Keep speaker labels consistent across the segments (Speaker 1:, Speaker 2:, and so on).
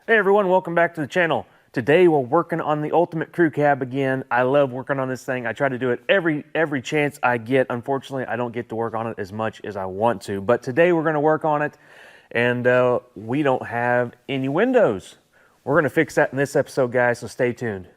Speaker 1: Hey everyone, welcome back to the channel. Today we're working on the ultimate crew cab again. I love working on this thing. I try to do it every chance I get. Unfortunately, I don't get to work on it as much as I want to. But today we're going to work on it, and we don't have any windows. We're going to fix that in this episode, guys, so stay tuned.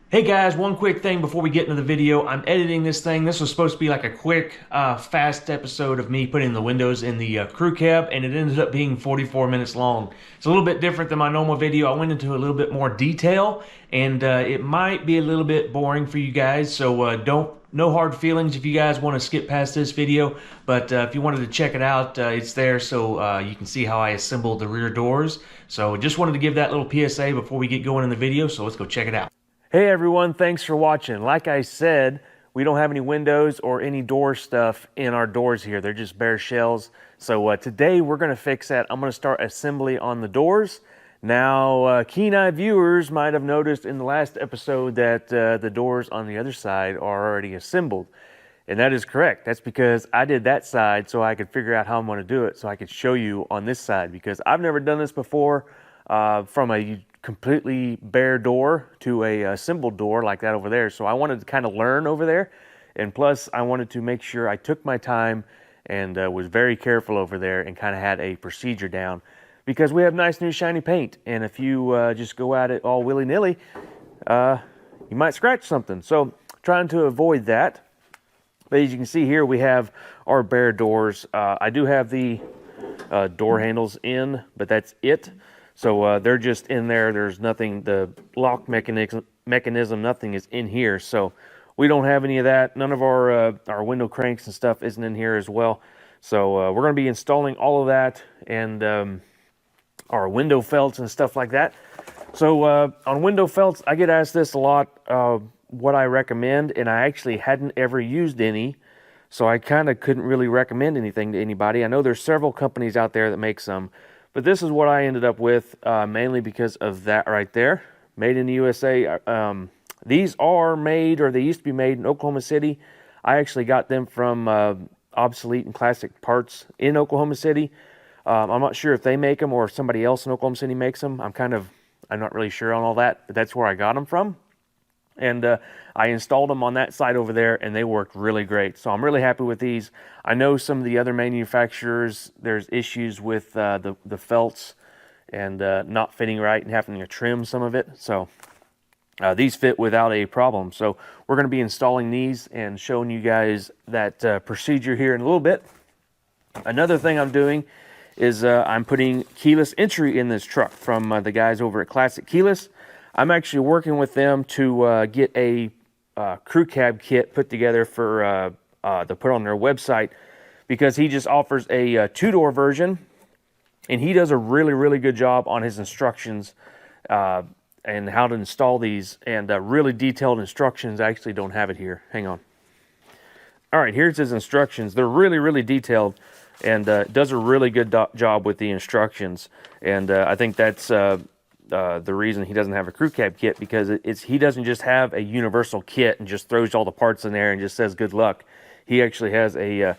Speaker 1: Hey guys, one quick thing before we get into the video. I'm editing this thing. This was supposed to be like a quick, fast episode of me putting the windows in the crew cab, and it ended up being 44 minutes long. It's a little bit different than my normal video. I went into a little bit more detail, and it might be a little bit boring for you guys, so no hard feelings if you guys want to skip past this video, but if you wanted to check it out, it's there so you can see how I assembled the rear doors. So just wanted to give that little PSA before we get going in the video, so let's go check it out. Hey everyone, thanks for watching. Like I said, we don't have any windows or any door stuff in our doors here. They're just bare shells. So today we're going to fix that. I'm going to start assembly on the doors. Now, keen-eye viewers might have noticed in the last episode that the doors on the other side are already assembled. And that is correct. That's because I did that side so I could figure out how I'm going to do it, so I could show you on this side, because I've never done this before from a completely bare door to a assembled door like that over there. So I wanted to kind of learn over there, and plus I wanted to make sure I took my time and was very careful over there and kind of had a procedure down, because we have nice new shiny paint, and if you just go at it all willy-nilly, you might scratch something. So trying to avoid that. But as you can see here, we have our bare doors. I do have the door handles in, but that's it. So they're just in there. There's nothing, the lock mechanism, nothing is in here. So we don't have any of that. None of our window cranks and stuff isn't in here as well. So we're going to be installing all of that, and our window felts and stuff like that. So on window felts, I get asked this a lot, what I recommend, and I actually hadn't ever used any. So I kind of couldn't really recommend anything to anybody. I know there's several companies out there that make some, but this is what I ended up with, mainly because of that right there. Made in the USA. These are made, or they used to be made in Oklahoma City. I actually got them from Obsolete and Classic Parts in Oklahoma City. I'm not sure if they make them or if somebody else in Oklahoma City makes them. I'm not really sure on all that, but that's where I got them from. And I installed them on that side over there, and they worked really great. So I'm really happy with these. I know some of the other manufacturers, there's issues with the felts and not fitting right and having to trim some of it. So these fit without a problem. So we're going to be installing these and showing you guys that procedure here in a little bit. Another thing I'm doing is I'm putting keyless entry in this truck from the guys over at Classic Keyless. I'm actually working with them to get a crew cab kit put together for to put on their website, because he just offers a two-door version, and he does a really good job on his instructions and how to install these, and really detailed instructions. I actually don't have it here. Hang on. All right, here's his instructions. They're really detailed, and does a really good job with the instructions, and I think that's the reason he doesn't have a crew cab kit, because he doesn't just have a universal kit and just throws all the parts in there and just says good luck. He actually has a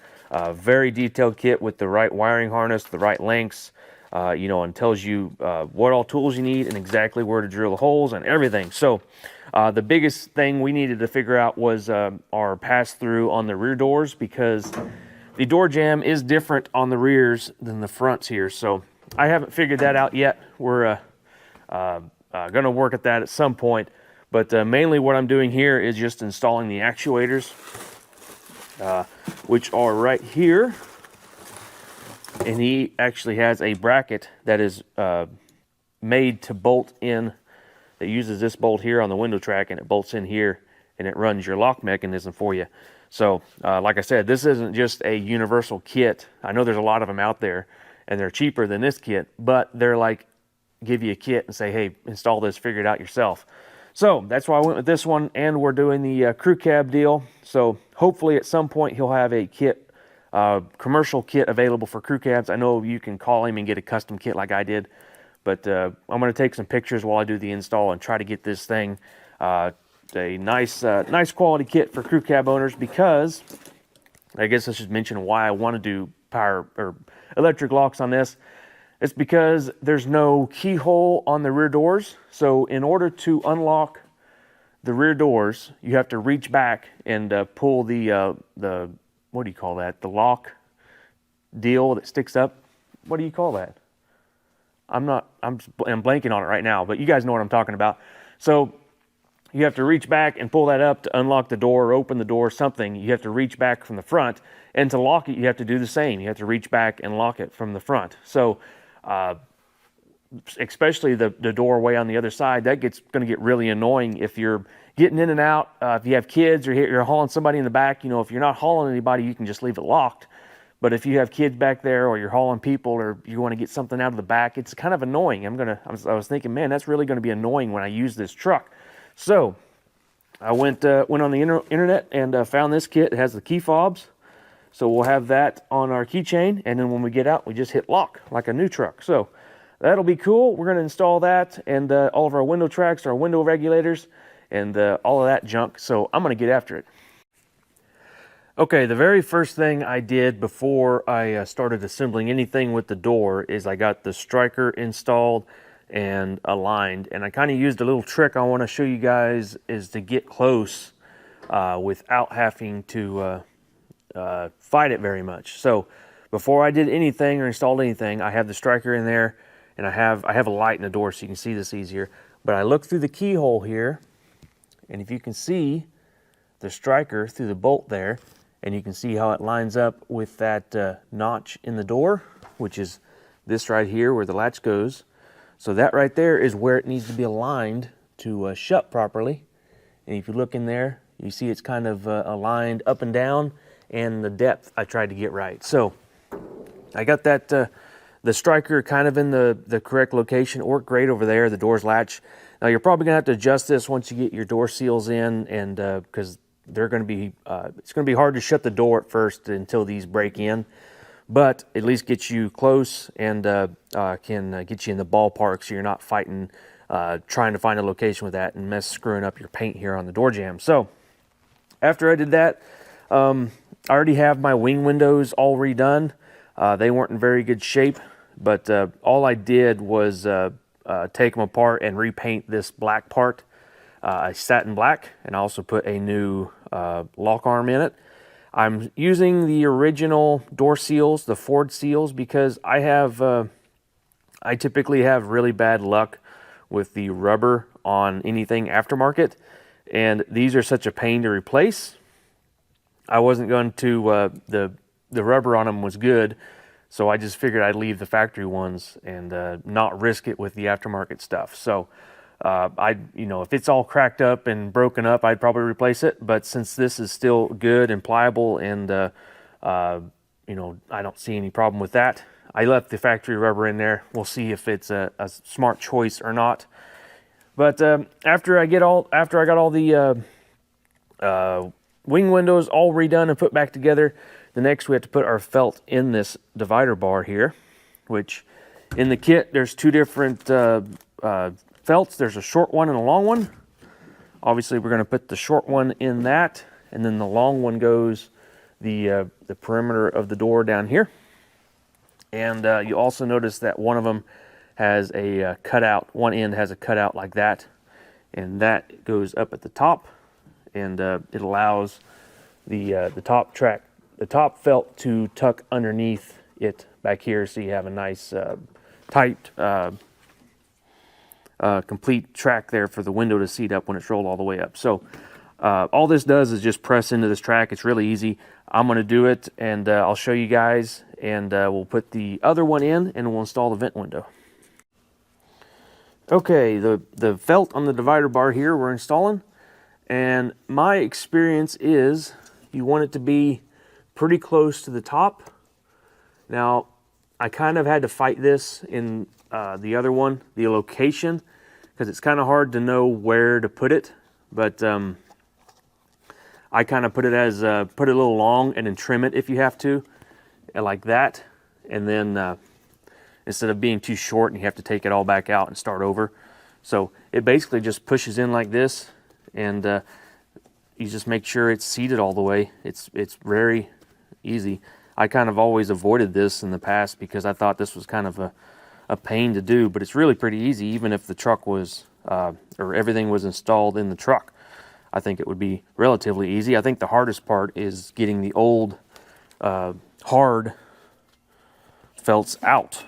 Speaker 1: very detailed kit with the right wiring harness, the right lengths, and tells you what all tools you need and exactly where to drill the holes and everything. So the biggest thing we needed to figure out was our pass-through on the rear doors, because the door jamb is different on the rears than the fronts here. So I haven't figured that out yet. We're going to work at that at some point, but mainly what I'm doing here is just installing the actuators, which are right here, and he actually has a bracket that is made to bolt in, that uses this bolt here on the window track, and it bolts in here, and it runs your lock mechanism for you. So like I said, this isn't just a universal kit. I know there's a lot of them out there, and they're cheaper than this kit, but they're like, give you a kit and say, hey, install this, figure it out yourself. So that's why I went with this one, and we're doing the crew cab deal. So hopefully at some point he'll have a kit, commercial kit available for crew cabs. I know you can call him and get a custom kit like I did, but I'm going to take some pictures while I do the install and try to get this thing a nice quality kit for crew cab owners, because I guess I should mention why I want to do power or electric locks on this. It's because there's no keyhole on the rear doors. So in order to unlock the rear doors, you have to reach back and pull the what do you call that? The lock deal that sticks up. What do you call that? I'm blanking on it right now, but you guys know what I'm talking about. So you have to reach back and pull that up to unlock the door or open the door, something. You have to reach back from the front. And to lock it, you have to do the same. You have to reach back and lock it from the front. So especially the doorway on the other side, that going to get really annoying if you're getting in and out. If you have kids or you're hauling somebody in the back, you know, if you're not hauling anybody, you can just leave it locked. But if you have kids back there, or you're hauling people, or you want to get something out of the back, it's kind of annoying. I was thinking, man, that's really going to be annoying when I use this truck. So I went on the internet and found this kit. It has the key fobs. So we'll have that on our keychain, and then when we get out, we just hit lock like a new truck. So that'll be cool. We're going to install that, and all of our window tracks, our window regulators, and all of that junk. So I'm going to get after it. Okay, the very first thing I did before I started assembling anything with the door is I got the striker installed and aligned. And I kind of used a little trick I want to show you guys, is to get close without having to fight it very much. So before I did anything or installed anything, I have the striker in there, and I have a light in the door so you can see this easier. But I look through the keyhole here, and if you can see the striker through the bolt there, and you can see how it lines up with that notch in the door, which is this right here where the latch goes. So that right there is where it needs to be aligned to shut properly. And if you look in there, you see it's kind of aligned up and down, and the depth I tried to get right. So I got that the striker kind of in the correct location. It worked great over there. The door's latch. Now you're probably gonna have to adjust this once you get your door seals in, and because they're going to be it's going to be hard to shut the door at first until these break in, but at least get you close and can get you in the ballpark, so you're not fighting trying to find a location with that and screwing up your paint here on the door jamb. So after I did that, I already have my wing windows all redone. They weren't in very good shape, but all I did was take them apart and repaint this black part. I satin black, and I also put a new lock arm in it. I'm using the original door seals, the Ford seals, because I typically have really bad luck with the rubber on anything aftermarket, and these are such a pain to replace. I wasn't going to, the rubber on them was good, so I just figured I'd leave the factory ones and not risk it with the aftermarket stuff. So if it's all cracked up and broken up, I'd probably replace it. But since this is still good and pliable, and I don't see any problem with that, I left the factory rubber in there. We'll see if it's a smart choice or not. But after I got all the wing windows all redone and put back together, the next we have to put our felt in this divider bar here, which in the kit there's two different felts. There's a short one and a long one. Obviously we're going to put the short one in that, and then the long one goes the perimeter of the door down here. And you also notice that one of them has a cutout. One end has a cutout like that, and that goes up at the top, and it allows the top felt to tuck underneath it back here, so you have a nice tight complete track there for the window to seat up when it's rolled all the way up. So all this does is just press into this track. It's really easy. I'm going to do it, and I'll show you guys, and we'll put the other one in, and we'll install the vent window. Okay, the felt on the divider bar here we're installing, and my experience is you want it to be pretty close to the top. Now, I kind of had to fight this in the other one, the location, because it's kind of hard to know where to put it. But I kind of put it as put it a little long and then trim it if you have to, like that. And then instead of being too short and you have to take it all back out and start over. So it basically just pushes in like this, and you just make sure it's seated all the way. It's very easy. I kind of always avoided this in the past because I thought this was kind of a pain to do, but it's really pretty easy even if the truck was, or everything was installed in the truck. I think it would be relatively easy. I think the hardest part is getting the old hard felts out,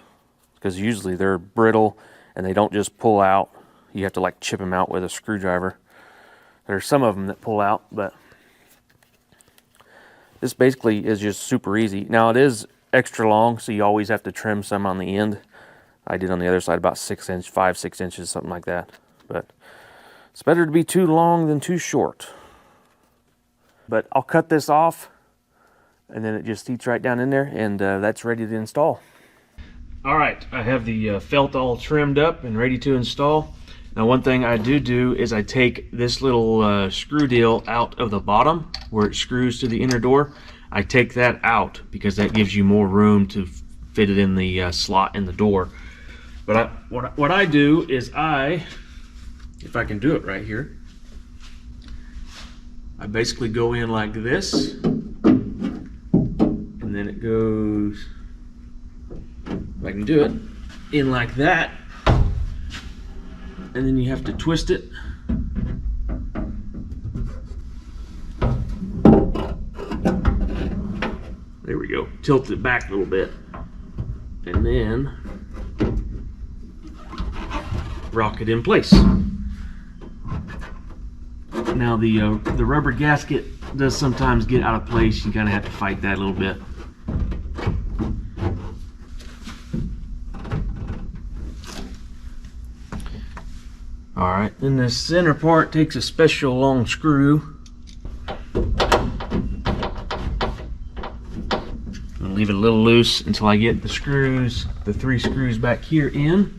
Speaker 1: because usually they're brittle and they don't just pull out. You have to like chip them out with a screwdriver. There's some of them that pull out, but this basically is just super easy. Now it is extra long, so you always have to trim some on the end. I did on the other side about 6 inches, something like that. But it's better to be too long than too short. But I'll cut this off, and then it just seats right down in there, and that's ready to install. All right, I have the felt all trimmed up and ready to install. Now one thing I do is I take this little screw deal out of the bottom where it screws to the inner door. I take that out because that gives you more room to fit it in the slot in the door. But what I do is if I can do it right here, I basically go in like this, and then it goes, if I can do it, in like that, and then you have to twist it. There we go. Tilt it back a little bit, and then rock it in place. Now the rubber gasket does sometimes get out of place. You kind of have to fight that a little bit. All right, then the center part takes a special long screw. I'll leave it a little loose until I get the screws, the 3 screws back here in.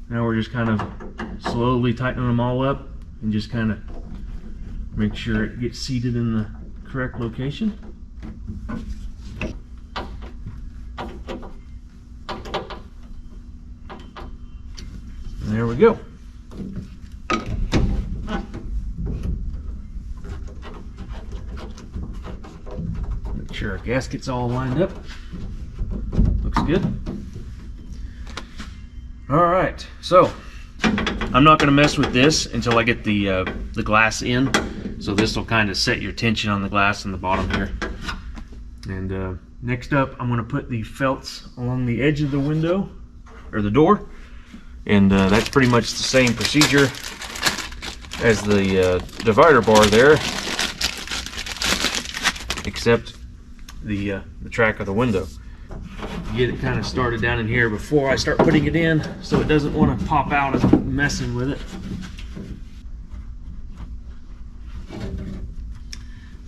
Speaker 1: Now we're just kind of slowly tightening them all up and just kind of make sure it gets seated in the correct location. And there we go. Make sure our gasket's all lined up. Looks good. All right, so I'm not going to mess with this until I get the glass in. So this will kind of set your tension on the glass in the bottom here. And next up, I'm going to put the felts along the edge of the window, or the door. And that's pretty much the same procedure as the divider bar there, except the track of the window. Get it kind of started down in here before I start putting it in, so it doesn't want to pop out as I'm messing with it.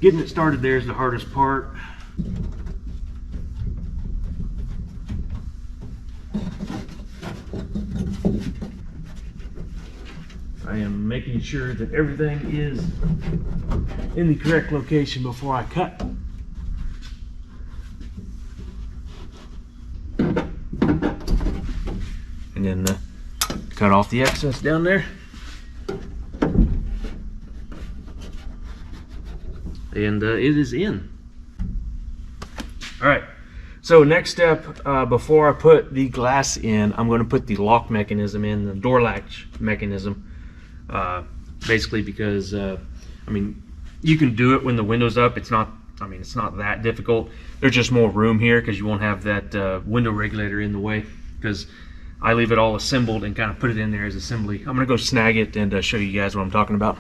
Speaker 1: Getting it started there is the hardest part. I am making sure that everything is in the correct location before I cut. And then cut off the excess down there. And it is in. All right, so next step, before I put the glass in, I'm going to put the lock mechanism in, the door latch mechanism. Basically because, I mean, you can do it when the window's up. It's not, I mean, it's not that difficult. There's just more room here because you won't have that window regulator in the way, because I leave it all assembled and kind of put it in there as assembly. I'm going to go snag it and show you guys what I'm talking about.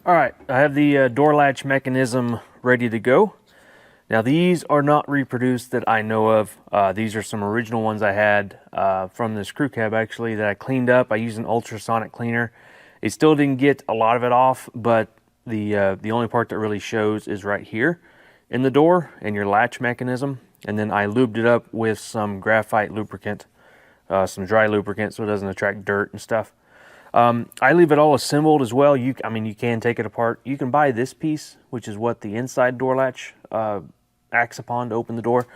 Speaker 1: All right, I have the door latch mechanism ready to go. Now these are not reproduced that I know of. These are some original ones I had from this crew cab actually that I cleaned up. I used an ultrasonic cleaner. It still didn't get a lot of it off, but
Speaker 2: The only part that really shows is right here in the door and your latch mechanism. And then I lubed it up with some graphite lubricant, some dry lubricant, so it doesn't attract dirt and stuff. I leave it all assembled as well. I mean, you can take it apart. You can buy this piece, which is what the inside door latch acts upon to open the door,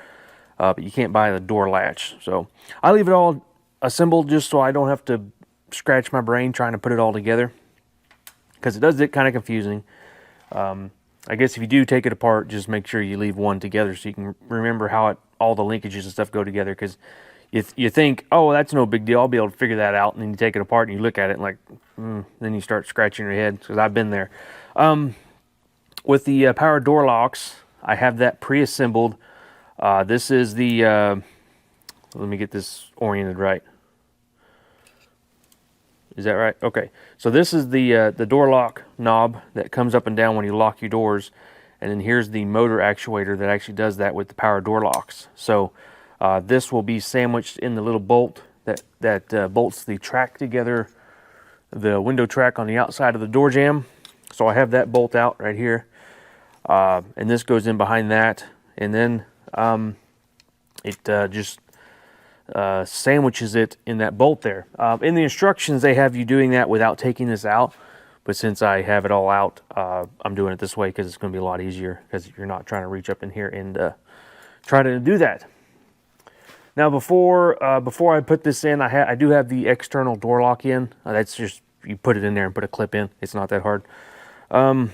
Speaker 2: but you can't buy the door latch. So I leave it all assembled just so I don't have to scratch my brain trying to put it all together, because it does get kind of confusing. I guess if you do take it apart, just make sure you leave one together so you can remember how all the linkages and stuff go together, because you think, oh, that's no big deal, I'll be able to figure that out, and then you take it apart and you look at it and like, then you start scratching your head, because I've been there. With the power door locks, I have that pre-assembled. This is the, let me get this oriented right. Is that right? Okay. So this is the door lock knob that comes up and down when you lock your doors. And then here's the motor actuator that actually does that with the power door locks. So this will be sandwiched in the little bolt that bolts the track together, the window track on the outside of the door jamb. So I have that bolt out right here. And this goes in behind that. And then it just sandwiches it in that bolt there. In the instructions, they have you doing that without taking this out. But since I have it all out, I'm doing it this way because it's going to be a lot easier, because you're not trying to reach up in here and try to do that. Now, before I put this in, I do have the external door lock in. That's just, you put it in there and put a clip in. It's not that hard. And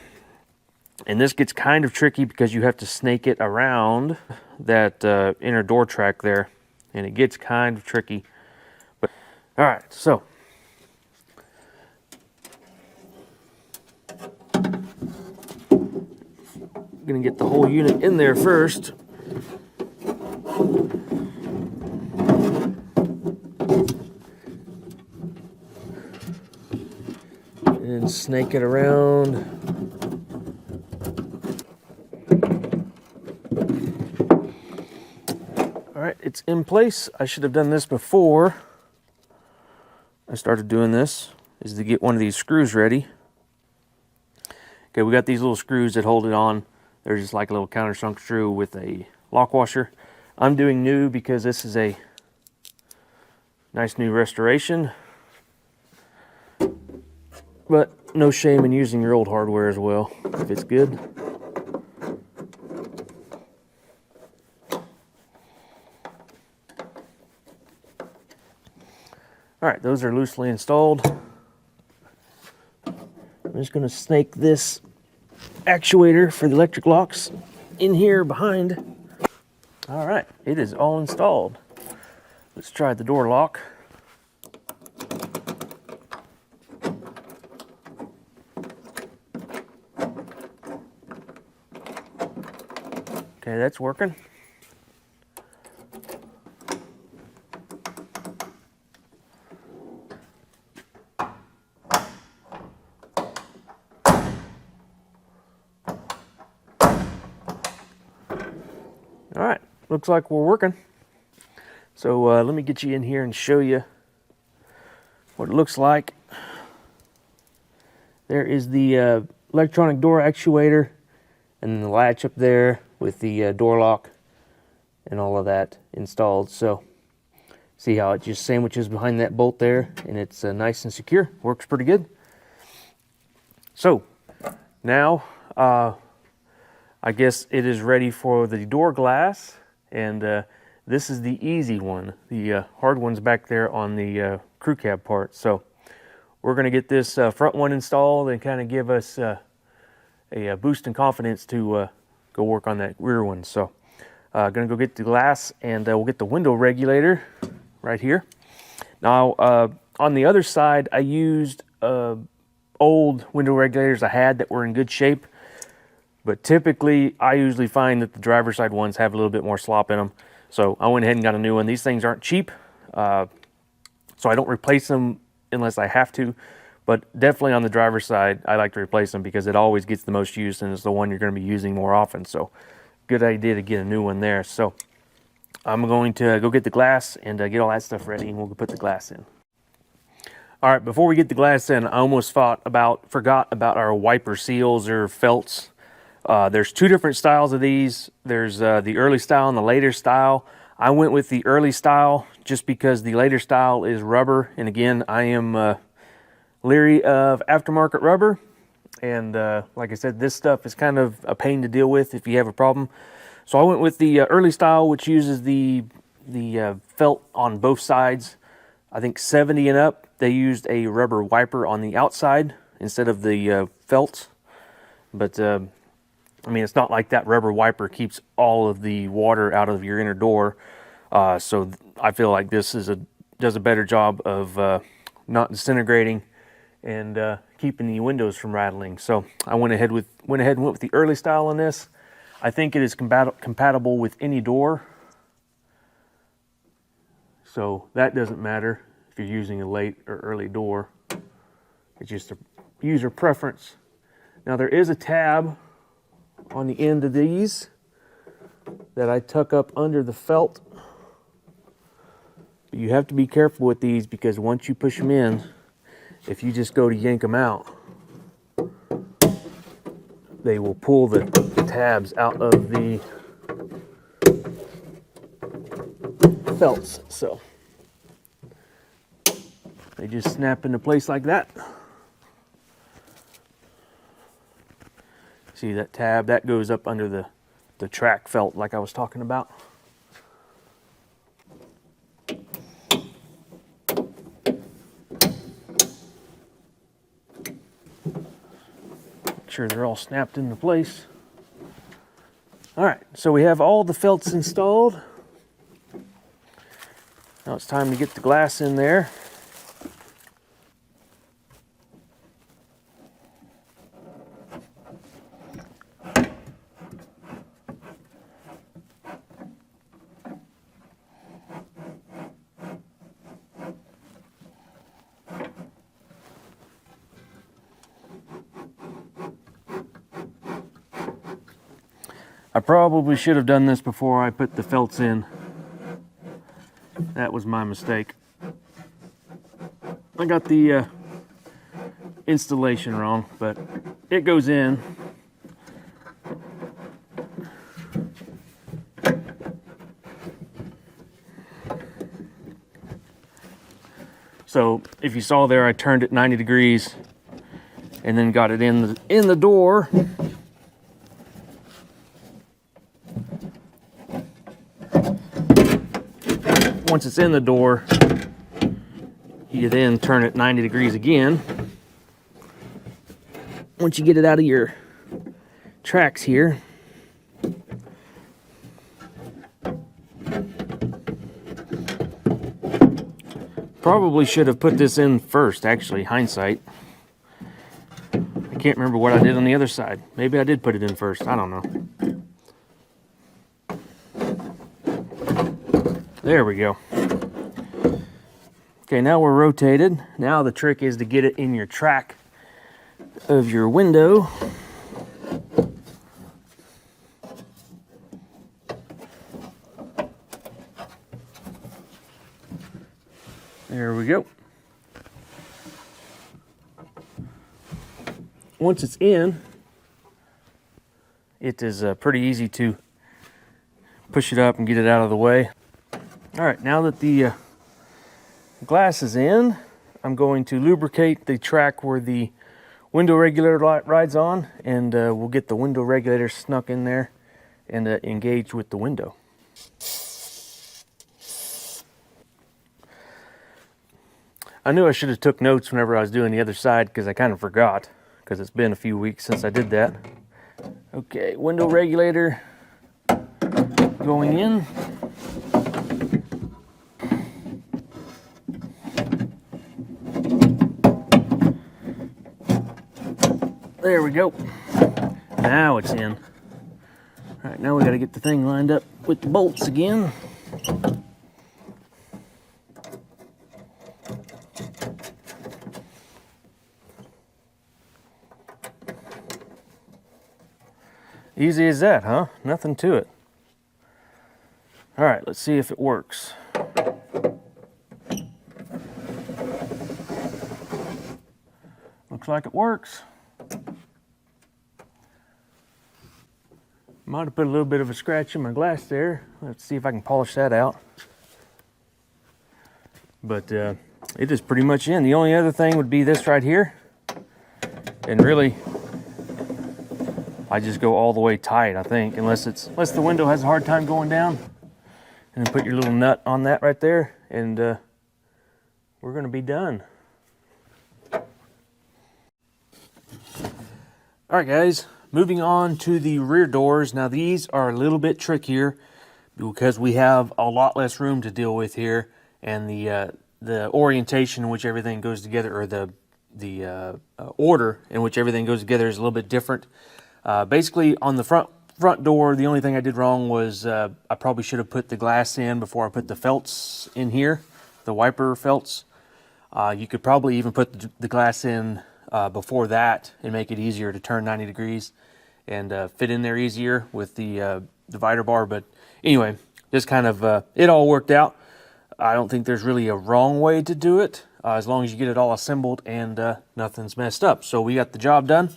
Speaker 2: this gets kind of tricky because you have to snake it around that inner door track there, and it gets kind of tricky. But all right, so I'm gonna get the whole unit in there first. And snake it around. All right, it's in place. I should have done this before I started doing this, is to get one of these screws ready. Okay, we got these little screws that hold it on. They're just like a little countersunk screw with a lock washer. I'm doing new because this is a nice new restoration. But no shame in using your old hardware as well, if it's good. All right, those are loosely installed. I'm just gonna snake this actuator for the electric locks in here behind. All right, it is all installed. Let's try the door lock. Okay, that's working. All right, looks like we're working. So let me get you in here and show you what it looks like. There is the electronic door actuator and then the latch up there with the door lock and all of that installed. So see how it just sandwiches behind that bolt there, and it's nice and secure. Works pretty good. So now I guess it is ready for the door glass, and this is the easy one. The hard one's back there on the crew cab part. So we're going to get this front one installed and kind of give us a boost in confidence to go work on that rear one. So gonna go get the glass, and we'll get the window regulator right here. Now on the other side, I used old window regulators I had that were in good shape, but typically I usually find that the driver's side ones have a little bit more slop in them. So I went ahead and got a new one. These things aren't cheap, so I don't replace them unless I have to. But definitely on the driver's side, I like to replace them because it always gets the most use and it's the one you're going to be using more often. So good idea to get a new one there. So I'm going to go get the glass and get all that stuff ready, and we'll put the glass in. All right, before we get the glass in, I almost forgot about our wiper seals or felts. There's two different styles of these. There's the early style and the later style. I went with the early style just because the later style is rubber. And again, I am leery of aftermarket rubber. And like I said, this stuff is kind of a pain to deal with if you have a problem. So I went with the early style, which uses the felt on both sides. I think 70 and up, they used a rubber wiper on the outside instead of the felt. But I mean, it's not like that rubber wiper keeps all of the water out of your inner door. So I feel like this does a better job of not disintegrating and keeping the windows from rattling. So I went ahead and went with the early style on this. I think it is compatible with any door. So that doesn't matter if you're using a late or early door. It's just a user preference. Now there is a tab on the end of these that I tuck up under the felt. But you have to be careful with these because once you push them in, if you just go to yank them out, they will pull the tabs out of the felts. So they just snap into place like that. See that tab? That goes up under the track felt like I was talking about. Make sure they're all snapped into place. All right, so we have all the felts installed. Now it's time to get the glass in there. I probably should have done this before I put the felts in. That was my mistake. I got the installation wrong, but it goes in. So if you saw there, I turned it 90 degrees and then got it in the door. Once it's in the door, you then turn it 90 degrees again. Once you get it out of your tracks here. Probably should have put this in first, actually, hindsight. I can't remember what I did on the other side. Maybe I did put it in first, I don't know. There we go. Okay, now we're rotated. Now the trick is to get it in your track of your window. There we go. Once it's in, it is pretty easy to push it up and get it out of the way. All right, now that the glass is in, I'm going to lubricate the track where the window regulator rides on, and we'll get the window regulator snuck in there and engaged with the window. I knew I should have took notes whenever I was doing the other side because I kind of forgot because it's been a few weeks since I did that. Okay, window regulator going in. There we go. Now it's in. All right, now we got to get the thing lined up with the bolts again. Easy as that, huh? Nothing to it. All right, let's see if it works. Looks like it works. Might have put a little bit of a scratch in my glass there. Let's see if I can polish that out. But it is pretty much in. The only other thing would be this right here. And really, I just go all the way tight, I think, unless the window has a hard time going down. And then put your little nut on that right there, and we're gonna be done. All right, guys, moving on to the rear doors. Now these are a little bit trickier because we have a lot less room to deal with here, and the orientation in which everything goes together, or the order in which everything goes together, is a little bit different. Basically, on the front door, the only thing I did wrong was I probably should have put the glass in before I put the felts in here, the wiper felts. You could probably even put the glass in before that and make it easier to turn 90 degrees and fit in there easier with the divider bar. But anyway, just kind of, it all worked out. I don't think there's really a wrong way to do it, as long as you get it all assembled and nothing's messed up. So we got the job done.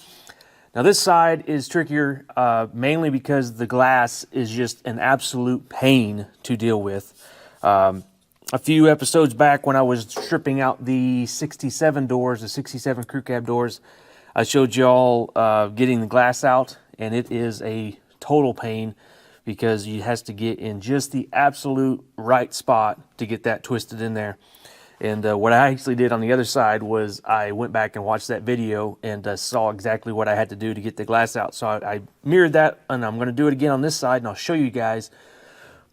Speaker 2: Now this side is trickier, mainly because the glass is just an absolute pain to deal with. A few episodes back when I was stripping out the 67 doors, the 67 crew cab doors, I showed y'all getting the glass out, and it is a total pain because you has to get in just the absolute right spot to get that twisted in there. And what I actually did on the other side was I went back and watched that video and saw exactly what I had to do to get the glass out. So I mirrored that, and I'm going to do it again on this side, and I'll show you guys.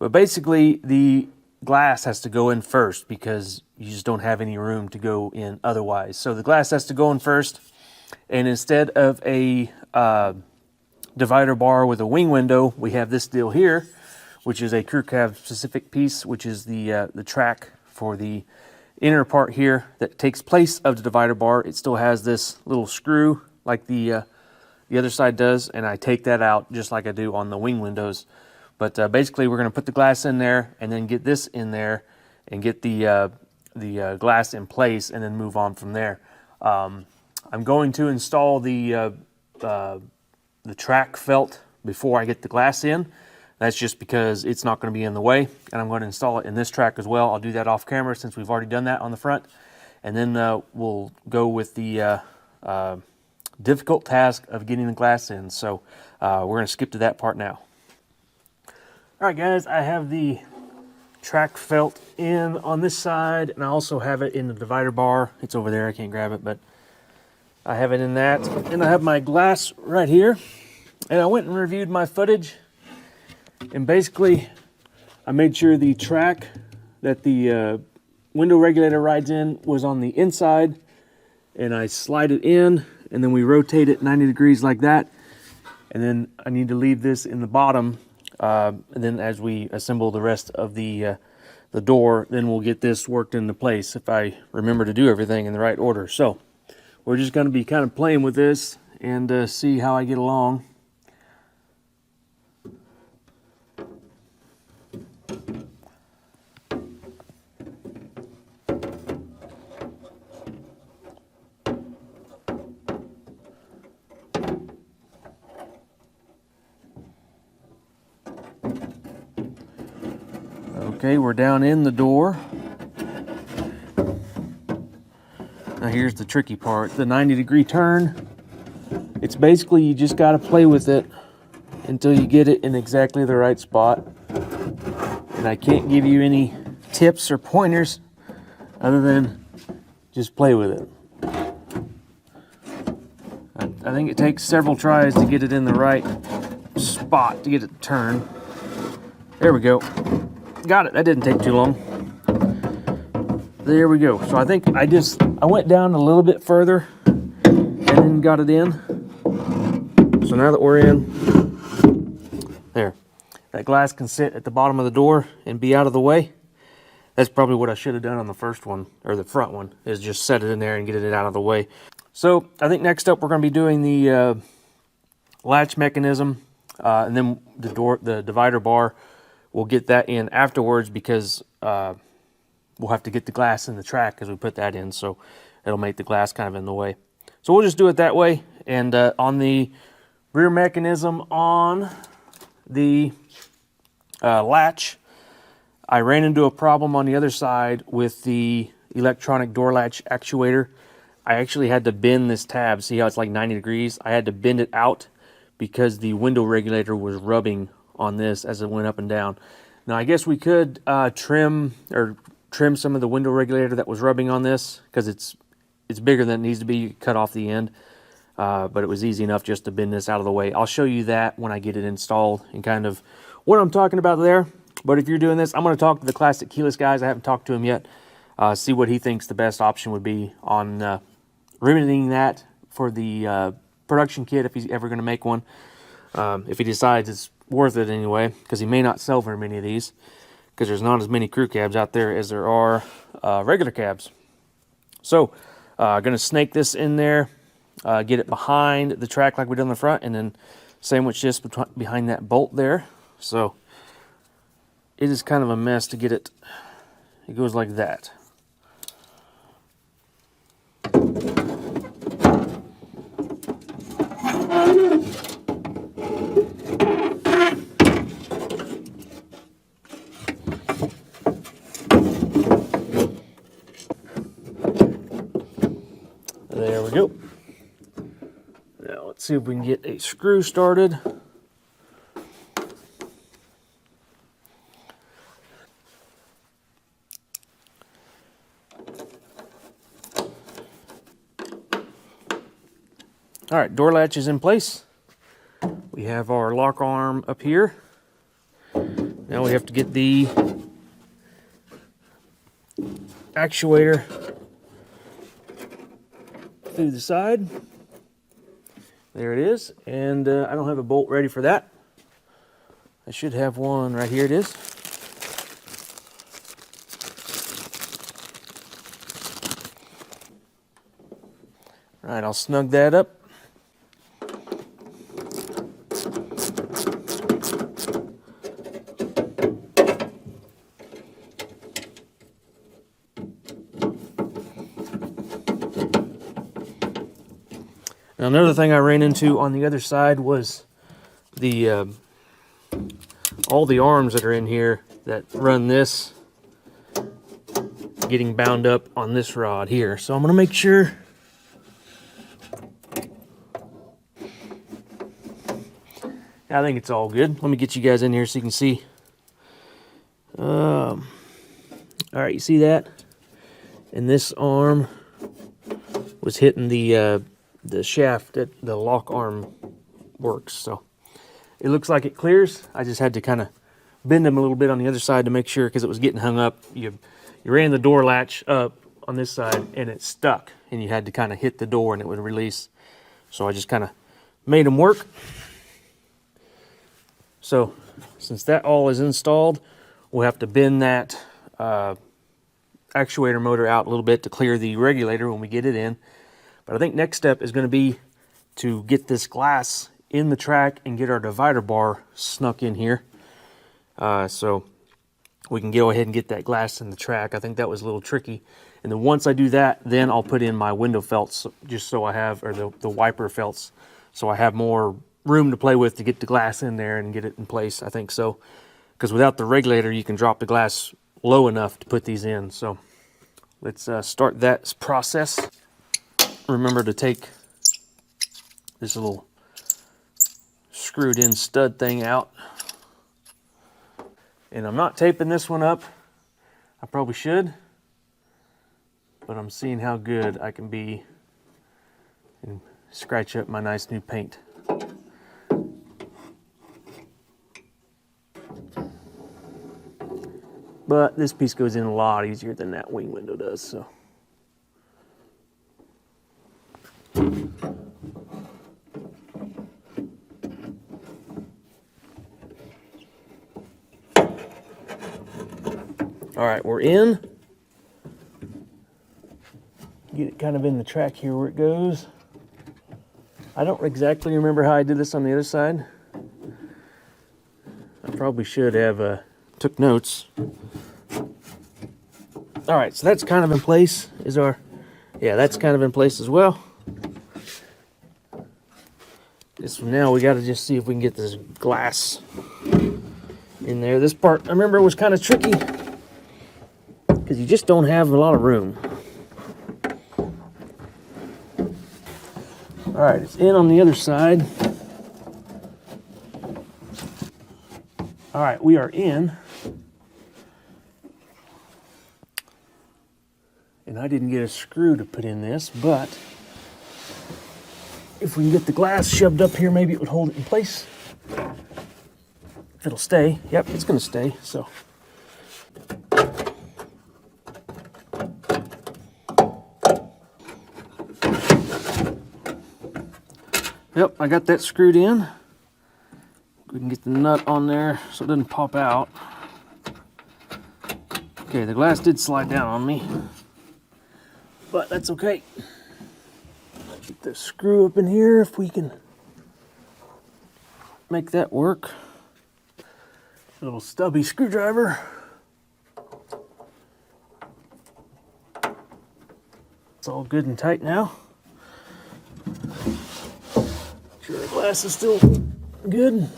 Speaker 2: But basically, the glass has to go in first because you just don't have any room to go in otherwise. So the glass has to go in first, and instead of a divider bar with a wing window, we have this deal here, which is a crew cab specific piece, which is the track for the inner part here that takes place of the divider bar. It still has this little screw like the other side does, and I take that out just like I do on the wing windows. But basically, we're going to put the glass in there and then get this in there and get the glass in place and then move on from there. I'm going to install the track felt before I get the glass in. That's just because it's not going to be in the way, and I'm going to install it in this track as well. I'll do that off camera since we've already done that on the front, and then we'll go with the difficult task of getting the glass in. So we're going to skip to that part now. All right, guys, I have the track felt in on this side, and I also have it in the divider bar. It's over there, I can't grab it, but I have it in that. And I have my glass right here, and I went and reviewed my footage, and basically I made sure the track that the window regulator rides in was on the inside, and I slide it in, and then we rotate it 90 degrees like that, and then I need to leave this in the bottom. And then as we assemble the rest of the door, then we'll get this worked into place if I remember to do everything in the right order. So we're just going to be kind of playing with this and see how I get along. Okay, we're down in the door. Now here's the tricky part, the 90-degree turn. It's basically, you just got to play with it until you get it in exactly the right spot. And I can't give you any tips or pointers other than just play with it. I think it takes several tries to get it in the right spot to get it to turn. There we go. Got it. That didn't take too long. There we go. So I think I went down a little bit further and then got it in. So now that we're in, there, that glass can sit at the bottom of the door and be out of the way. That's probably what I should have done on the first one, or the front one, is just set it in there and get it out of the way. So I think next up we're going to be doing the latch mechanism, and then the divider bar. We'll get that in afterwards because we'll have to get the glass in the track as we put that in, so it'll make the glass kind of in the way. So we'll just do it that way. And on the rear mechanism on the latch, I ran into a problem on the other side with the electronic door latch actuator. I actually had to bend this tab. See how it's like 90 degrees? I had to bend it out because the window regulator was rubbing on this as it went up and down. Now I guess we could trim some of the window regulator that was rubbing on this, because it's bigger than it needs to be. You cut off the end, but it was easy enough just to bend this out of the way. I'll show you that when I get it installed and kind of what I'm talking about there. But if you're doing this, I'm going to talk to the Classic Keyless guys. I haven't talked to him yet. See what he thinks the best option would be on remedying that for the production kit, if he's ever going to make one. If he decides it's worth it anyway, because he may not sell very many of these, because there's not as many crew cabs out there as there are regular cabs. So I'm going to snake this in there, get it behind the track like we did on the front, and then sandwich this behind that bolt there. So it is kind of a mess to get it. It goes like that. There we go. Now let's see if we can get a screw started. All right, door latch is in place. We have our lock arm up here. Now we have to get the actuator through the side. There it is. And I don't have a bolt ready for that. I should have one right here. It is. All right, I'll snug that up. Now, another thing I ran into on the other side was the all the arms that are in here that run this getting bound up on this rod here. So I'm going to make sure I think it's all good. Let me get you guys in here so you can see. All right, you see that? And this arm was hitting the shaft that the lock arm works. So it looks like it clears. I just had to kind of bend them a little bit on the other side to make sure, because it was getting hung up. You ran the door latch up on this side and it stuck, and you had to kind of hit the door and it would release. So I just kind of made them work. So since that all is installed, we'll have to bend that actuator motor out a little bit to clear the regulator when we get it in. But I think next step is going to be to get this glass in the track and get our divider bar snuck in here. So we can go ahead and get that glass in the track. I think that was a little tricky. And then once I do that, then I'll put in my window felts, just so I have, or the wiper felts, so I have more room to play with to get the glass in there and get it in place. I think so, because without the regulator, you can drop the glass low enough to put these in. So let's start that process. Remember to take this little screwed in stud thing out. And I'm not taping this one up. I probably should, but I'm seeing how good I can be and scratch up my nice new paint. But this piece goes in a lot easier than that wing window does, so. All right, we're in. Get it kind of in the track here where it goes. I don't exactly remember how I did this on the other side. I probably should have took notes. All right, so that's kind of in place. That's kind of in place as well. This one now, we got to just see if we can get this glass in there. This part, I remember, was kind of tricky because you just don't have a lot of room. All right, it's in on the other side. All right, we are in. And I didn't get a screw to put in this, but if we can get the glass shoved up here, maybe it would hold it in place. If it'll stay. Yep, it's gonna stay, so. Yep, I got that screwed in. We can get the nut on there so it doesn't pop out. Okay, the glass did slide down on me, but that's okay. Get the screw up in here if we can make that work. A little stubby screwdriver. It's all good and tight now. Make sure the glass is still good.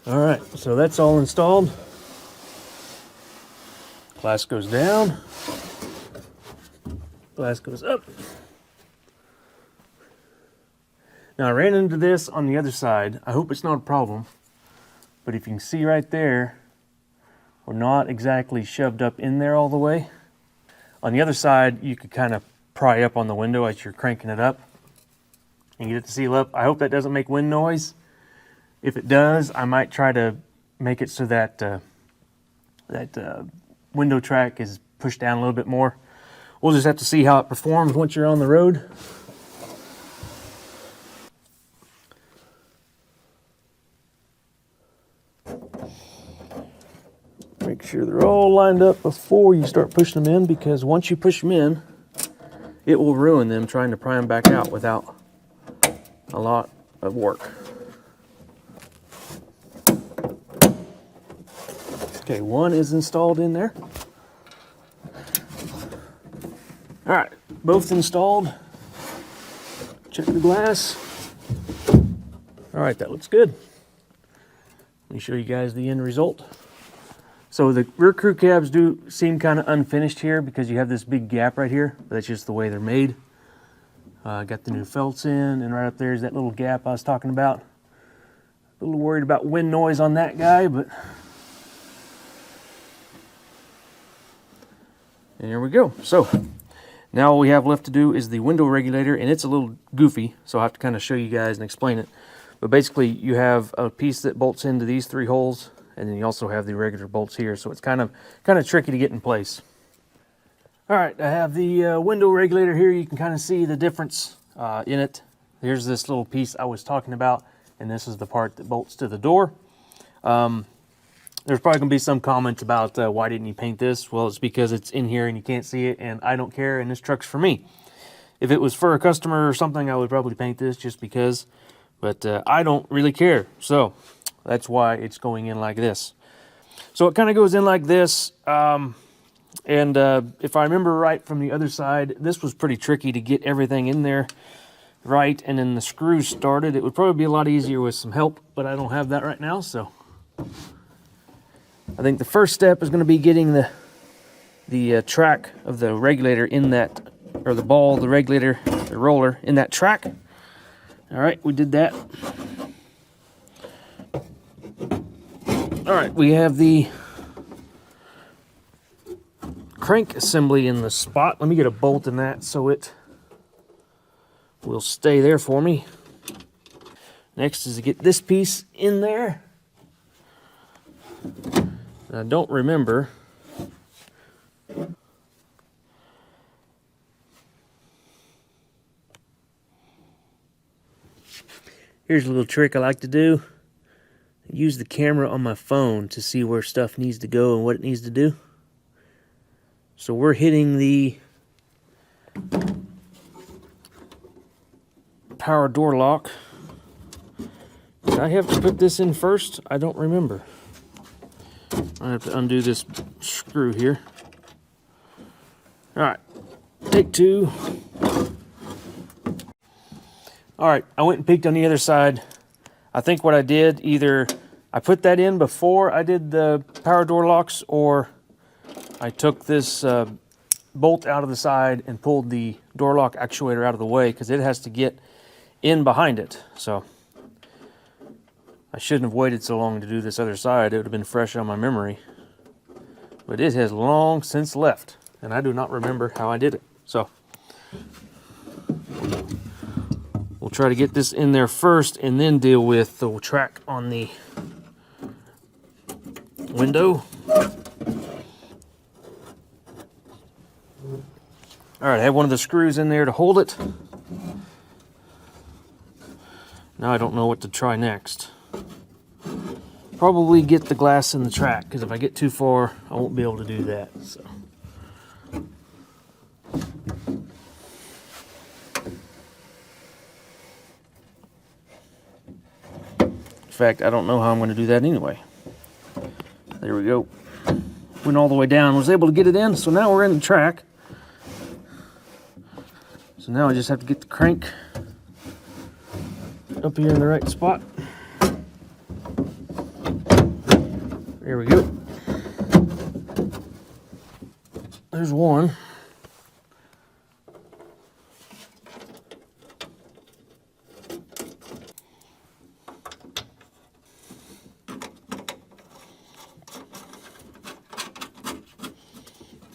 Speaker 2: All right, so that's all installed. Glass goes down. Glass goes up. Now I ran into this on the other side. I hope it's not a problem, but if you can see right there, we're not exactly shoved up in there all the way. On the other side, you could kind of pry up on the window as you're cranking it up and get it to seal up. I hope that doesn't make wind noise. If it does, I might try to make it so that window track is pushed down a little bit more. We'll just have to see how it performs once you're on the road. Make sure they're all lined up before you start pushing them in, because once you push them in, it will ruin them trying to pry them back out without a lot of work. Okay, one is installed in there. All right, both installed. Check the glass. All right, that looks good. Let me show you guys the end result. So the rear crew cabs do seem kind of unfinished here because you have this big gap right here. But that's just the way they're made. Got the new felts in, and right up there is that little gap I was talking about. A little worried about wind noise on that guy, but... And here we go. So now all we have left to do is the window regulator, and it's a little goofy, so I'll have to kind of show you guys and explain it. But basically you have a piece that bolts into these three holes, and then you also have the regular bolts here, so it's kind of tricky to get in place. All right, I have the window regulator here. You can kind of see the difference in it. Here's this little piece I was talking about, and this is the part that bolts to the door. There's probably going to be some comments about why didn't you paint this? Well, it's because it's in here and you can't see it, and I don't care, and this truck's for me. If it was for a customer or something, I would probably paint this just because, but I don't really care. So that's why it's going in like this. So it kind of goes in like this, and if I remember right from the other side, this was pretty tricky to get everything in there right, and then the screws started. It would probably be a lot easier with some help, but I don't have that right now, so... I think the first step is going to be getting the track of the regulator in that, or the ball, the regulator, the roller in that track. All right, we did that. All right, we have the crank assembly in the spot. Let me get a bolt in that so it will stay there for me. Next is to get this piece in there. I don't remember. Here's a little trick I like to do. Use the camera on my phone to see where stuff needs to go and what it needs to do. So we're hitting the power door lock. Did I have to put this in first? I don't remember. I have to undo this screw here. All right, take two. All right, I went and peeked on the other side. I think what I did, either I put that in before I did the power door locks, or I took this bolt out of the side and pulled the door lock actuator out of the way, because it has to get in behind it. So I shouldn't have waited so long to do this other side. It would have been fresh on my memory. But it has long since left, and I do not remember how I did it. So we'll try to get this in there first and then deal with the track on the window. All right, I have one of the screws in there to hold it. Now I don't know what to try next. Probably get the glass in the track, because if I get too far, I won't be able to do that. So. In fact, I don't know how I'm going to do that anyway. There we go. Went all the way down, was able to get it in, so now we're in the track. So now I just have to get the crank up here in the right spot. There we go. There's one.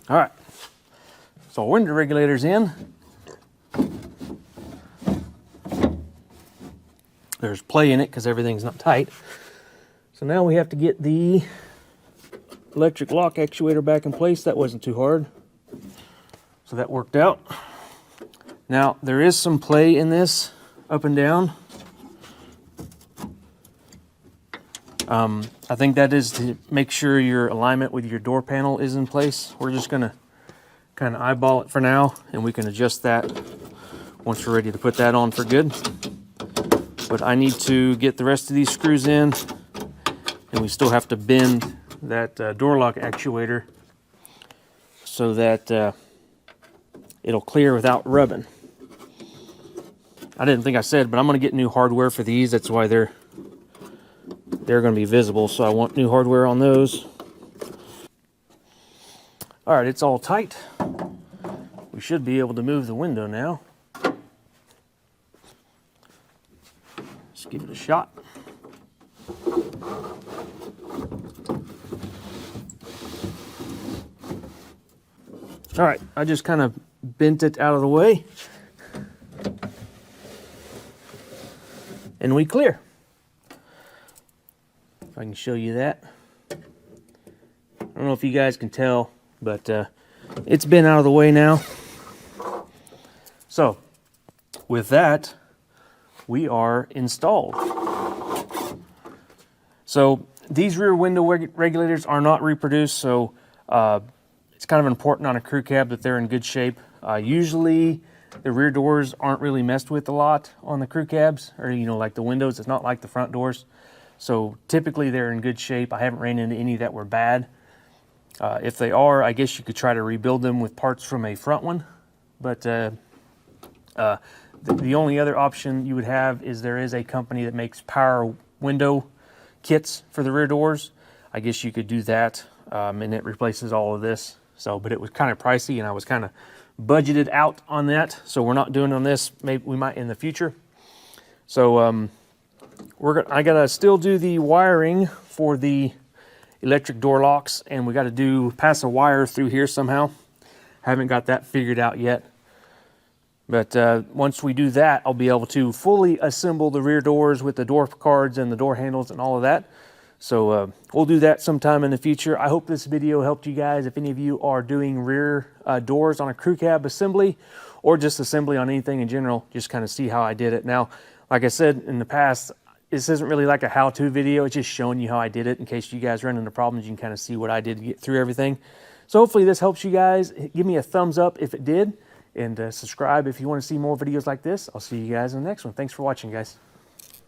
Speaker 2: All right, so window regulator's in. There's play in it because everything's not tight. So now we have to get the electric lock actuator back in place. That wasn't too hard. So that worked out. Now there is some play in this up and down. I think that is to make sure your alignment with your door panel is in place. We're just gonna kind of eyeball it for now, and we can adjust that once we're ready to put that on for good. But I need to get the rest of these screws in, and we still have to bend that door lock actuator so that it'll clear without rubbing. I didn't think I said, but I'm going to get new hardware for these. That's why they're going to be visible, so I want new hardware on those. All right, it's all tight. We should be able to move the window now. Let's give it a shot. All right, I just kind of bent it out of the way, and we clear. If I can show you that. I don't know if you guys can tell, but it's been out of the way now. So with that, we are installed. So these rear window regulators are not reproduced, so it's kind of important on a crew cab that they're in good shape. Usually the rear doors aren't really messed with a lot on the crew cabs, or like the windows. It's not like the front doors. So typically they're in good shape. I haven't ran into any that were bad. If they are, I guess you could try to rebuild them with parts from a front one. But the only other option you would have is there is a company that makes power window kits for the rear doors. I guess you could do that, and it replaces all of this. So, but it was kind of pricey, and I was kind of budgeted out on that. So we're not doing on this. Maybe we might in the future. So I gotta still do the wiring for the electric door locks, and we got to pass a wire through here somehow. Haven't got that figured out yet. But once we do that, I'll be able to fully assemble the rear doors with the door cards and the door handles and all of that. So we'll do that sometime in the future. I hope this video helped you guys. If any of you are doing rear doors on a crew cab assembly, or just assembly on anything in general, just kind of see how I did it. Now, like I said in the past, this isn't really like a how-to video. It's just showing you how I did it in case you guys run into problems. You can kind of see what I did to get through everything. So hopefully this helps you guys. Give me a thumbs up if it did, and subscribe if you want to see more videos like this. I'll see you guys in the next one. Thanks for watching, guys.